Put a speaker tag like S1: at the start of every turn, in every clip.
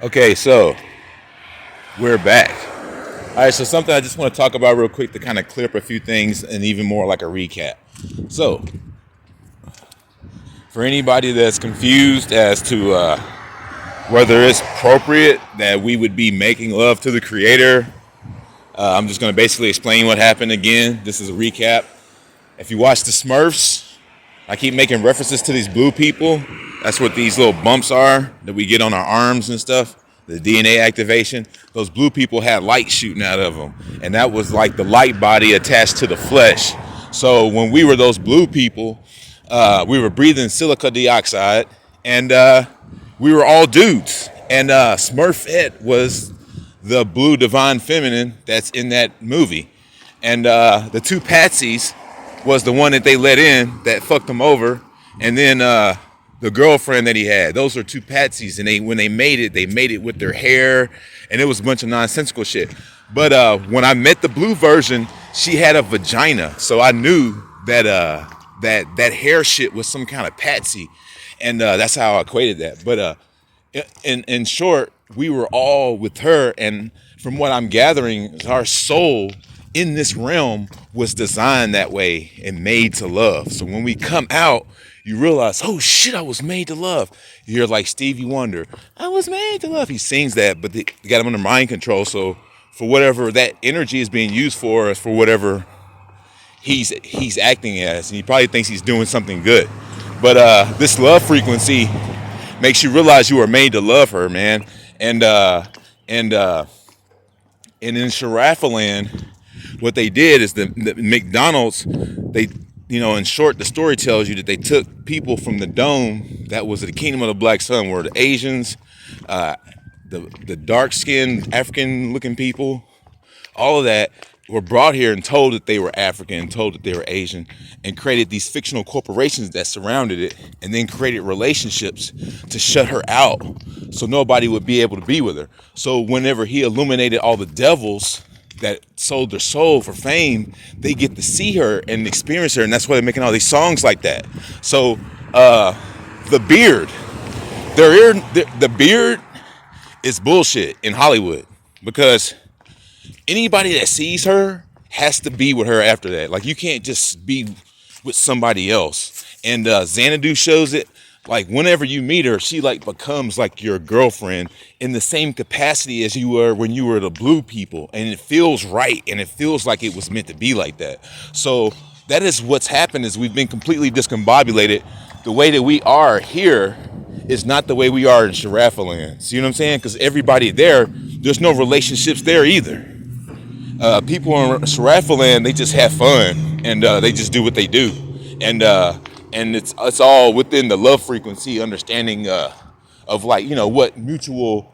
S1: Okay, so we're back. All right, so something I just want to talk about real quick to kind of clear up a few things and even more like a recap. So, for anybody that's confused as to whether it's appropriate that we would be making love to the Creator, I'm just going to basically explain what happened again. This is a recap. If you watch the Smurfs, I keep making references to these blue people. That's what these little bumps are that we get on our arms and stuff. The DNA activation. Those blue people had light shooting out of them. And that was like the light body attached to the flesh. So when we were those blue people, we were breathing silica dioxide. And we were all dudes. And Smurfette was the blue divine feminine that's in that movie. And the two Patsies was the one that they let in that fucked him over. And then the girlfriend that he had, those are two Patsies. And when they made it with their hair. And it was a bunch of nonsensical shit. But when I met the blue version, she had a vagina. So I knew that that hair shit was some kind of Patsy. And that's how I equated that. But in short, we were all with her. And from what I'm gathering, our soul in this realm was designed that way and made to love. So when we come out, you realize, oh shit, I was made to love. You hear like Stevie Wonder, I was made to love. He sings that, but they got him under mind control. So for whatever that energy is being used for whatever he's acting as, and he probably thinks he's doing something good. But this love frequency makes you realize you are made to love her, man. And in Sharafaland, what they did is the McDonald's, they, in short, the story tells you that they took people from the dome that was the kingdom of the black sun, where the Asians, the dark-skinned African-looking people, all of that were brought here and told that they were African and told that they were Asian, and created these fictional corporations that surrounded it, and then created relationships to shut her out so nobody would be able to be with her. So whenever he illuminated all the devils that sold their soul for fame, they get to see her and experience her, and that's why they're making all these songs like that. So the beard, the beard is bullshit in Hollywood, because anybody that sees her has to be with her after that. Like, you can't just be with somebody else. And Xanadu shows it. Like, whenever you meet her, she like becomes like your girlfriend in the same capacity as you were when you were the blue people. And it feels right, and it feels like it was meant to be like that. So that is what's happened, is we've been completely discombobulated. The way that we are here is not the way we are in Sharafaland. See what I'm saying? Because everybody there's no relationships there either. People in Sharafaland, they just have fun, and they just do what they do. And it's all within the love frequency understanding of, like, what mutual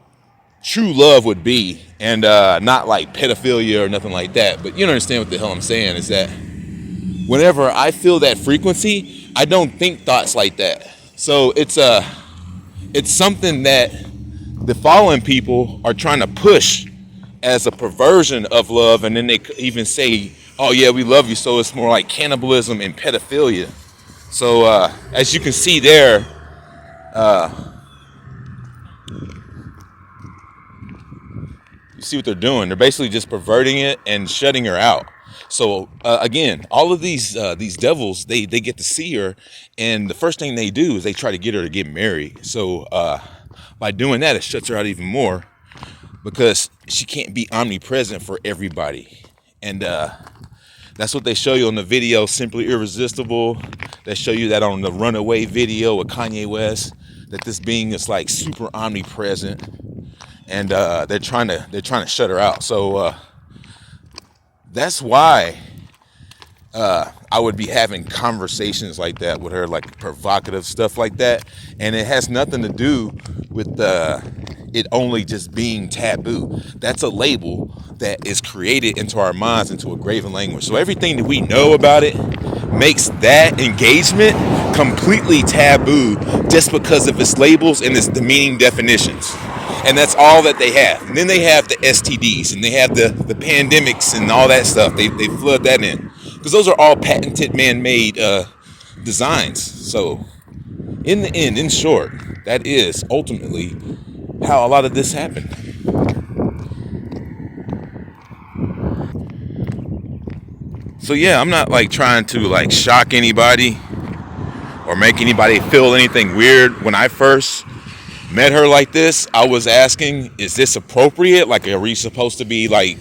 S1: true love would be, and not like pedophilia or nothing like that. But you understand what the hell I'm saying, is that whenever I feel that frequency, I don't think thoughts like that. So it's something that the fallen people are trying to push as a perversion of love, and then they even say, oh yeah, we love you. So it's more like cannibalism and pedophilia. So as you can see there, you see what they're doing. They're basically just perverting it and shutting her out. So again, all of these devils, they get to see her, and the first thing they do is they try to get her to get married. So by doing that, it shuts her out even more, because she can't be omnipresent for everybody. And that's what they show you on the video, Simply Irresistible. They show you that on the Runaway video with Kanye West, that this being is like super omnipresent, and they're trying to shut her out. So that's why I would be having conversations like that with her, like provocative stuff like that. And it has nothing to do with it only just being taboo. That's a label that is created into our minds, into a graven language. So everything that we know about it makes that engagement completely taboo, just because of its labels and its demeaning definitions. And that's all that they have. And then they have the STDs, and they have the pandemics and all that stuff. They flood that in, because those are all patented, man-made designs. So in the end, in short, that is ultimately how a lot of this happened. So yeah, I'm not like trying to like shock anybody or make anybody feel anything weird. When I first met her like this, I was asking, is this appropriate? Like, are we supposed to be like,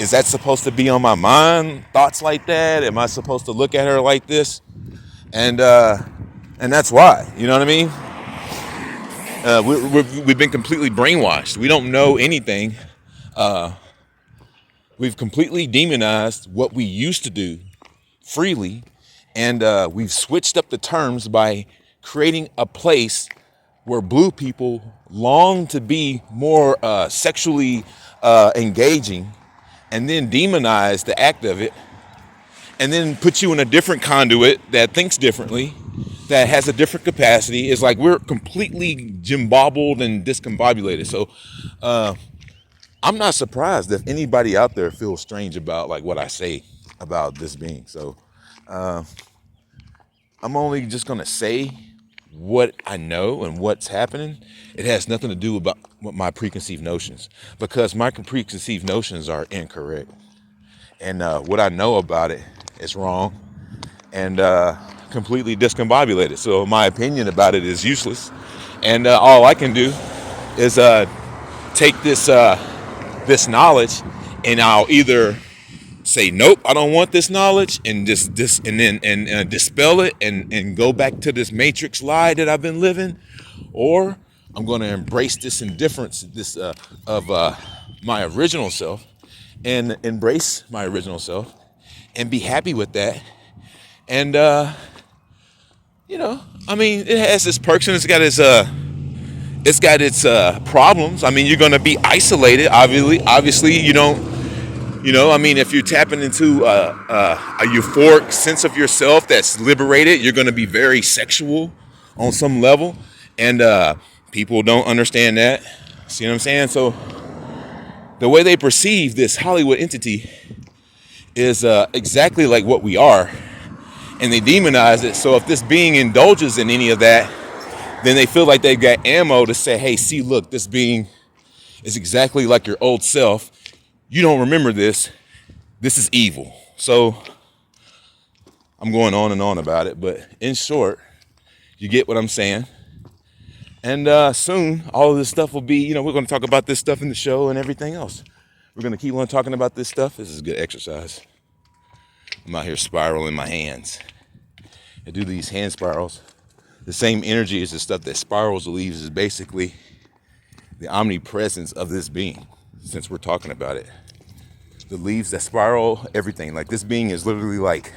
S1: is that supposed to be on my mind? Thoughts like that? Am I supposed to look at her like this? And that's why, you know what I mean? We've been completely brainwashed. We don't know anything. We've completely demonized what we used to do freely, and we've switched up the terms by creating a place where blue people long to be more sexually engaging, and then demonize the act of it, and then put you in a different conduit that thinks differently, that has a different capacity. It's like we're completely jimbobbled and discombobulated. So I'm not surprised if anybody out there feels strange about like what I say about this being. So I'm only just gonna say what I know and what's happening. It has nothing to do about my preconceived notions, because my preconceived notions are incorrect, and what I know about it is wrong and completely discombobulated. So my opinion about it is useless, and all I can do is take this knowledge, and I'll either say nope, I don't want this knowledge, and just and then dispel it and go back to this matrix lie that I've been living, or I'm going to embrace this indifference, this of my original self, and embrace my original self, and be happy with that. And I mean, it has its perks and it's got its problems. I mean, you're going to be isolated. Obviously, you don't. I mean, if you're tapping into a euphoric sense of yourself that's liberated, you're going to be very sexual on some level, and people don't understand that. See what I'm saying? So the way they perceive this Hollywood entity is exactly like what we are, and they demonize it. So if this being indulges in any of that, then they feel like they've got ammo to say, hey, see, look, this being is exactly like your old self. You don't remember this. This is evil. So I'm going on and on about it, but in short, you get what I'm saying. And soon, all of this stuff will be, we're going to talk about this stuff in the show and everything else. We're going to keep on talking about this stuff. This is good exercise. I'm out here spiraling my hands. I do these hand spirals. The same energy as the stuff that spirals leaves is basically the omnipresence of this being, since we're talking about it. The leaves that spiral, everything. Like, this being is literally like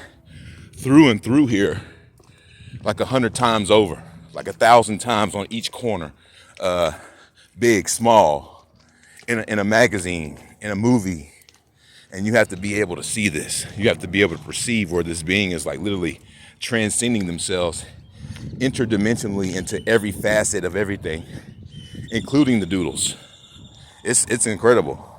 S1: through and through here, like 100 times over, like 1,000 times on each corner. Big, small, in a magazine, in a movie. And you have to be able to see this. You have to be able to perceive where this being is like literally transcending themselves interdimensionally into every facet of everything, including the doodles. It's incredible.